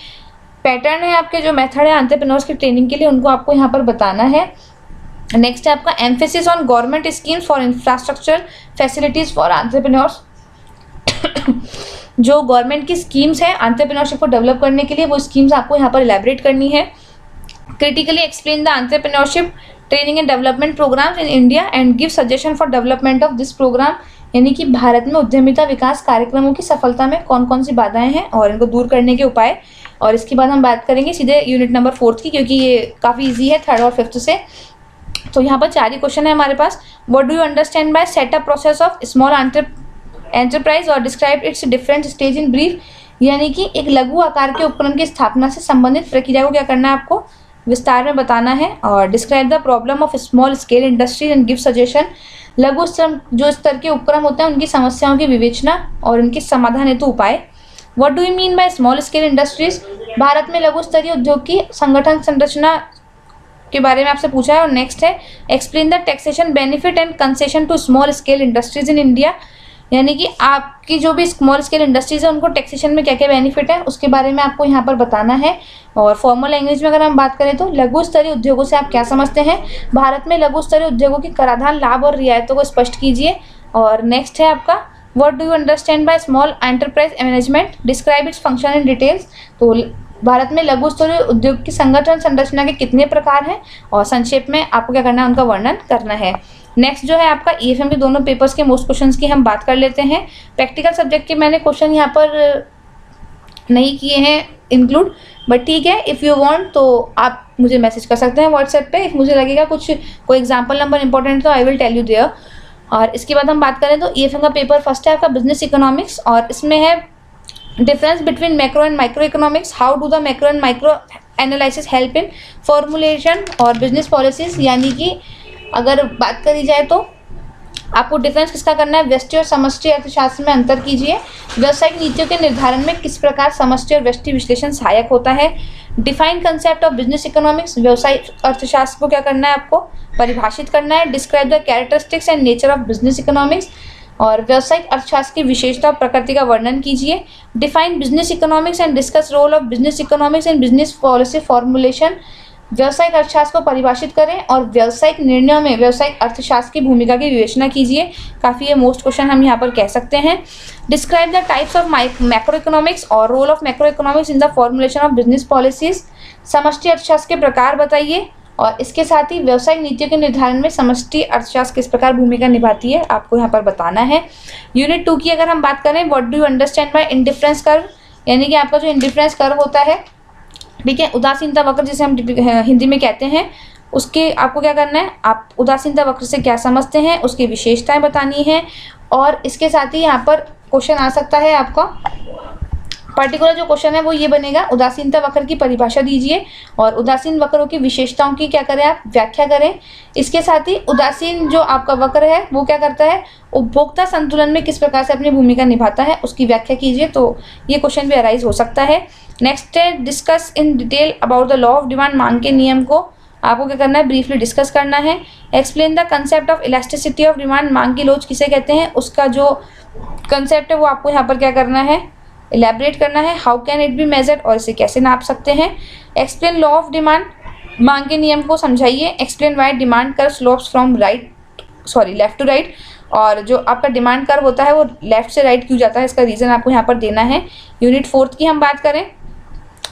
पैटर्न है आपके जो मेथड है एंटरप्रेन्योर्स की ट्रेनिंग के लिए उनको आपको यहाँ पर बताना है। नेक्स्ट है आपका emphasis on government schemes for infrastructure facilities for entrepreneurs. जो गवर्नमेंट की स्कीम्स है एंटरप्रेन्योरशिप को डेवलप करने के लिए वो स्कीम्स आपको यहाँ पर इलैबोरेट करनी है। Critically explain the entrepreneurship training and development programmes in India and give suggestion for development of this programme. यानी कि भारत में उद्यमिता विकास कार्यक्रमों की सफलता में कौन कौन सी बाधाएं हैं और इनको दूर करने के उपाय। और इसके बाद हम बात करेंगे सीधे यूनिट नंबर 4 की, क्योंकि ये काफ़ी ईजी है 3rd और 5th से। तो यहाँ पर 4 ही क्वेश्चन है हमारे पास। What do you understand by setup process of small enterprise और describe its different stage in brief. यानी कि एक लघु आकार के उपक्रम की स्थापना से संबंधित प्रक्रिया को क्या करना है आपको विस्तार में बताना है। और describe the problem of small scale industries and give suggestion, लघु जो स्तर के उपक्रम होते हैं उनकी समस्याओं की विवेचना और उनके समाधान हेतु उपाय। What do you mean by small scale industries, Bharat में लघु स्तरीय उद्योग की संगठन संरचना के बारे में आपसे पूछा है। और नेक्स्ट है explain the taxation benefit and concession to small scale industries in India. यानी कि आपकी जो भी स्मॉल स्केल इंडस्ट्रीज है उनको टैक्सेशन में क्या क्या बेनिफिट है उसके बारे में आपको यहाँ पर बताना है। और फॉर्मल लैंग्वेज में अगर हम बात करें तो लघु स्तरीय उद्योगों से आप क्या समझते हैं, भारत में लघु स्तरीय उद्योगों की कराधान लाभ और रियायतों को स्पष्ट कीजिए। और नेक्स्ट है आपका what do you understand by small enterprise management, describe its function in details. तो भारत में लघु स्तरीय उद्योग की संगठन संरचना के कितने प्रकार हैं और संक्षेप में आपको क्या करना है उनका वर्णन करना है। नेक्स्ट जो है आपका ईएफएम के दोनों पेपर्स के मोस्ट क्वेश्चंस की हम बात कर लेते हैं। प्रैक्टिकल सब्जेक्ट के मैंने क्वेश्चन यहाँ पर नहीं किए हैं इंक्लूड, बट ठीक है इफ़ यू वांट तो आप मुझे मैसेज कर सकते हैं व्हाट्सएप पे। इफ मुझे लगेगा कुछ कोई एग्जाम्पल नंबर इंपॉर्टेंट तो I will tell you there. और इसके बाद हम बात करें तो ईएफएम का पेपर फर्स्ट है आपका बिजनेस इकोनॉमिक्स और इसमें है difference between macro and micro economics, how do the macro and micro analysis help in formulation और बिजनेस पॉलिसीज। यानी कि अगर बात करी जाए तो आपको डिफरेंस किसका करना है, व्यष्टि और समष्टि अर्थशास्त्र में अंतर कीजिए। व्यावसायिक नीतियों के निर्धारण में किस प्रकार समष्टि और व्यष्टि विश्लेषण सहायक होता है। Define concept of business economics, व्यवसायिक अर्थशास्त्र को क्या करना है आपको परिभाषित करना है। Describe the characteristics and nature of business economics, और व्यवसायिक अर्थशास्त्र की विशेषता और प्रकृति का वर्णन कीजिए। Define business economics and discuss role of business economics and business policy formulation, व्यवसायिक अर्थशास्त्र को परिभाषित करें और व्यावसायिक निर्णयों में व्यवसायिक अर्थशास्त्र की भूमिका की विवेचना कीजिए। काफ़ी ये मोस्ट क्वेश्चन हम यहाँ पर कह सकते हैं। Describe the types of macro economics और role of macro economics in the formulation of business policies, समष्टि अर्थशास्त्र के प्रकार बताइए और इसके साथ ही व्यवसायिक नीतियों के निर्धारण में समष्टि अर्थशास्त्र किस प्रकार भूमिका निभाती है आपको यहाँ पर बताना है। यूनिट 2 की अगर हम बात करें, what do you understand bye indifference curve, यानी कि आपका जो इंडिफरेंस कर्व होता है, ठीक है, उदासीनता वक्र जिसे हम हिंदी में कहते हैं, उसके आपको क्या करना है, आप उदासीनता वक्र से क्या समझते हैं, उसकी विशेषताएं बतानी है। और इसके साथ ही यहाँ पर क्वेश्चन आ सकता है आपका, पर्टिकुलर जो क्वेश्चन है वो ये बनेगा, उदासीनता वक्र की परिभाषा दीजिए और उदासीन वक्रों की विशेषताओं की क्या करें आप व्याख्या करें। इसके साथ ही उदासीन जो आपका वक्र है वो क्या करता है, उपभोक्ता संतुलन में किस प्रकार से अपनी भूमिका निभाता है उसकी व्याख्या कीजिए। तो ये क्वेश्चन भी अराइज हो सकता है। नेक्स्ट है, discuss in detail about the law of demand, मांग के नियम को आपको क्या करना है, ब्रीफली डिस्कस करना है। Explain the concept of elasticity of demand, मांग की लोच किसे कहते हैं, उसका जो कंसेप्ट है वो आपको यहाँ पर क्या करना है, इलेबरेट करना है। How can it be measured, और इसे कैसे नाप सकते हैं। एक्सप्लेन लॉ ऑफ डिमांड, मांग के नियम को समझाइए। Explain why demand curve slopes from left to right, और जो आपका डिमांड कर्व होता है वो लेफ्ट से राइट क्यों जाता है, इसका रीज़न आपको यहाँ पर देना है। यूनिट 4 की हम बात करें,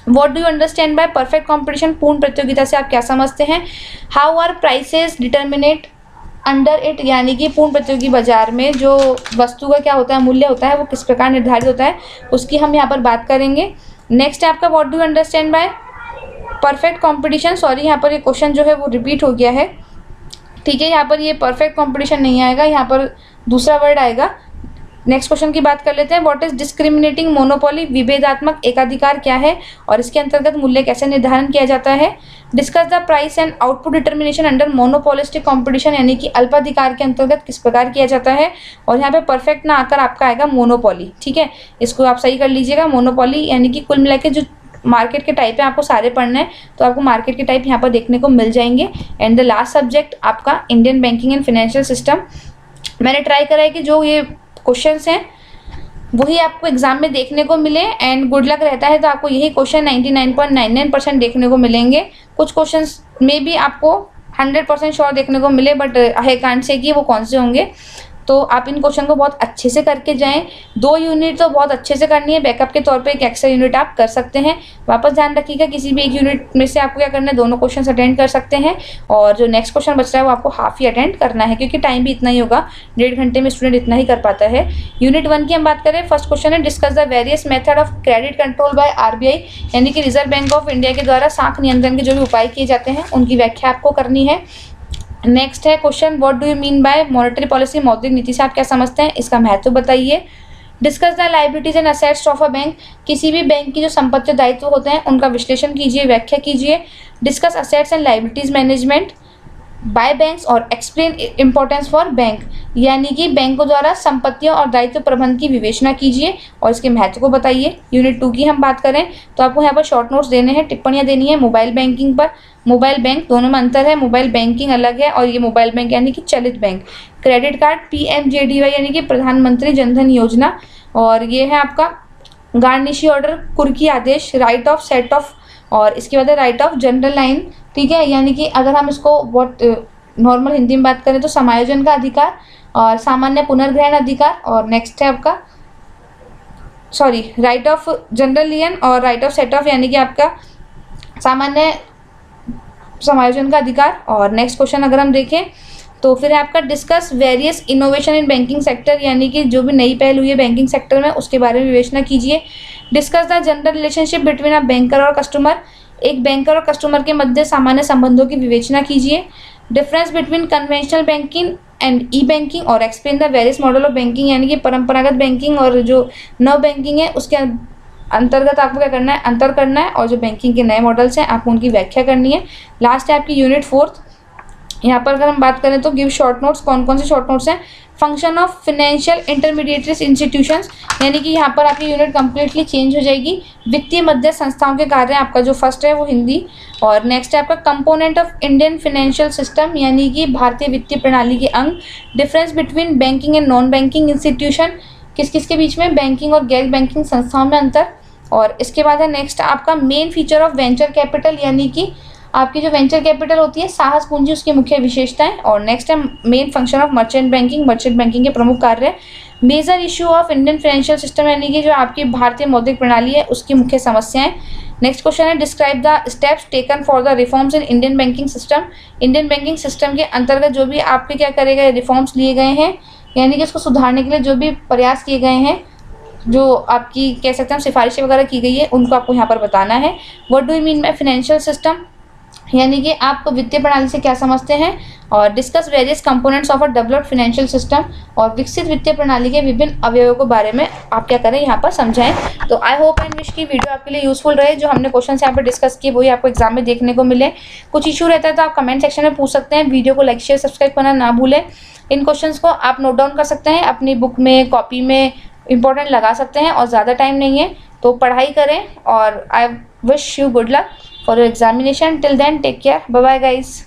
what do you understand by perfect competition, पूर्ण प्रतियोगिता से आप क्या समझते हैं। How are prices determinate under it, यानी कि पूर्ण प्रतियोगी बाजार में जो वस्तु का क्या होता है, मूल्य होता है, वो किस प्रकार निर्धारित होता है, उसकी हम यहाँ पर बात करेंगे। नेक्स्ट है आपका, what do you understand by perfect competition, sorry यहाँ पर ये क्वेश्चन जो है वो रिपीट हो गया है, ठीक है, यहाँ पर ये परफेक्ट कॉम्पिटिशन नहीं आएगा, यहाँ पर दूसरा वर्ड आएगा। नेक्स्ट क्वेश्चन की बात कर लेते हैं, व्हाट इज डिस्क्रिमिनेटिंग मोनोपोली, विभेदात्मक एकाधिकार क्या है और इसके अंतर्गत मूल्य कैसे निर्धारण किया जाता है। Discuss the price and output determination under monopolistic competition, यानी कि अल्पाधिकार के अंतर्गत किस प्रकार किया जाता है। और यहाँ पे परफेक्ट ना आकर आपका आएगा मोनोपोली, ठीक है, इसको आप सही कर लीजिएगा। मोनोपोली यानी कि कुल मिला के जो मार्केट के टाइप है आपको सारे पढ़ने हैं, तो आपको मार्केट के टाइप यहाँ पर देखने को मिल जाएंगे। एंड द लास्ट सब्जेक्ट आपका Indian banking and financial system. मैंने ट्राई करा है कि जो ये क्वेश्चंस हैं वही आपको एग्जाम में देखने को मिले, एंड गुड लक रहता है तो आपको यही क्वेश्चन 99.99% देखने को मिलेंगे। कुछ क्वेश्चंस में भी आपको 100% श्योर देखने को मिले, बट आई कांट से कि वो कौन से होंगे। तो आप इन क्वेश्चन को बहुत अच्छे से करके जाएं। 2 यूनिट तो बहुत अच्छे से करनी है, बैकअप के तौर पे एक एक्स्ट्रा यूनिट आप कर सकते हैं। वापस ध्यान रखिएगा, किसी भी एक यूनिट में से आपको क्या करना है, दोनों क्वेश्चन अटेंड कर सकते हैं, और जो नेक्स्ट क्वेश्चन बच रहा है वो आपको हाफ ही अटेंड करना है, क्योंकि टाइम भी इतना ही होगा, 1.5 घंटे में स्टूडेंट इतना ही कर पाता है। यूनिट 1 की हम बात करें, फर्स्ट क्वेश्चन है, discuss the various method of credit control by RBI, यानी कि रिजर्व बैंक ऑफ इंडिया के द्वारा साख नियंत्रण के जो भी उपाय किए जाते हैं उनकी व्याख्या आपको करनी है। नेक्स्ट है question, what do you mean by monetary policy, मौद्रिक नीति से आप क्या समझते हैं, इसका महत्व बताइए। Discuss the liabilities and assets of a bank, किसी भी बैंक की जो संपत्ति दायित्व होते हैं उनका विश्लेषण कीजिए, व्याख्या कीजिए। Discuss assets and liabilities management by banks और एक्सप्लेन इंपॉर्टेंस फॉर बैंक, यानी कि बैंकों द्वारा संपत्तियों और दायित्व प्रबंध की विवेचना कीजिए और इसके महत्व को बताइए। यूनिट 2 की हम बात करें तो आपको यहाँ पर शॉर्ट नोट्स देने हैं, टिप्पणियाँ देनी है मोबाइल बैंकिंग पर। मोबाइल बैंक दोनों में अंतर है, मोबाइल बैंकिंग अलग है और ये मोबाइल बैंक यानी कि चलित बैंक। क्रेडिट कार्ड PMJDY यानी कि प्रधानमंत्री जनधन योजना, और ये है आपका गार्निशी ऑर्डर, कुर्की आदेश, राइट ऑफ सेट ऑफ, और इसके बाद है राइट ऑफ जनरल लाइन, ठीक है, यानी कि अगर हम इसको नॉर्मल हिंदी में बात करें तो समायोजन का अधिकार और सामान्य पुनर्ग्रहण अधिकार। और नेक्स्ट है आपका राइट ऑफ जनरल लियन और राइट ऑफ सेट ऑफ, यानी कि आपका सामान्य समायोजन का अधिकार। और नेक्स्ट क्वेश्चन अगर हम देखें तो फिर है आपका, discuss various innovation in banking sector, यानी कि जो भी नई पहल हुई है बैंकिंग सेक्टर में उसके बारे में विवेचना कीजिए। Discuss the general relationship between a banker और कस्टमर, एक बैंकर और कस्टमर के मध्य सामान्य संबंधों की विवेचना कीजिए। Difference between conventional banking and e banking और explain the various model of banking, यानी कि परंपरागत बैंकिंग और जो नव बैंकिंग है उसके अंतर्गत आपको क्या करना है, अंतर करना है, और जो बैंकिंग के नए मॉडल्स हैं आपको उनकी व्याख्या करनी है। लास्ट है आपकी यूनिट 4, यहाँ पर अगर हम बात करें तो गिव शॉर्ट नोट्स, कौन कौन से शॉर्ट नोट्स हैं। Function of financial intermediaries institutions, यानी कि यहाँ पर आपकी यूनिट कंप्लीटली चेंज हो जाएगी। वित्तीय मध्य संस्थाओं के कार्य, आपका जो फर्स्ट है वो हिंदी। और नेक्स्ट है आपका component of Indian financial system, यानी कि भारतीय वित्तीय प्रणाली के अंग। Difference between banking and non banking institution, किस किस के बीच में बैंकिंग और गैर बैंकिंग संस्थाओं में अंतर। और इसके बाद है नेक्स्ट आपका main feature of venture capital, यानी कि आपकी जो वेंचर कैपिटल होती है साहस पूंजी, उसकी मुख्य विशेषताएं। और नेक्स्ट है main function of merchant banking, merchant banking के प्रमुख कार्य। Major issue of Indian financial system, यानी कि जो आपकी भारतीय मौद्रिक प्रणाली है उसकी मुख्य समस्याएं। नेक्स्ट क्वेश्चन है describe the steps taken for the reforms in Indian banking system. Indian banking system के अंतर्गत जो भी आपके क्या करे गए रिफॉर्म्स लिए गए हैं, यानी कि इसको सुधारने के लिए जो भी प्रयास किए गए हैं, जो आपकी कह सकते हैं सिफारिशें वगैरह की गई है, उनको आपको यहाँ पर बताना है। What do you mean by financial system, यानी कि आप वित्तीय प्रणाली से क्या समझते हैं। और discuss various components of a developed financial system, और विकसित वित्तीय प्रणाली के विभिन्न अवयवों के बारे में आप क्या करें यहाँ पर समझाएं। तो आई होप एंड विश की वीडियो आपके लिए यूजफुल रहे। जो हमने क्वेश्चन यहाँ पर डिस्कस किए वही आपको एग्जाम में देखने को मिले। कुछ इशू रहता है तो आप कमेंट सेक्शन में पूछ सकते हैं। वीडियो को लाइक शेयर सब्सक्राइब करना ना भूलें। इन क्वेश्चंस को आप नोट डाउन कर सकते हैं, अपनी बुक में कॉपी में इंपॉर्टेंट लगा सकते हैं, और ज़्यादा टाइम नहीं है तो पढ़ाई करें। और I wish you good luck for your examination. Till then take care, bye bye guys.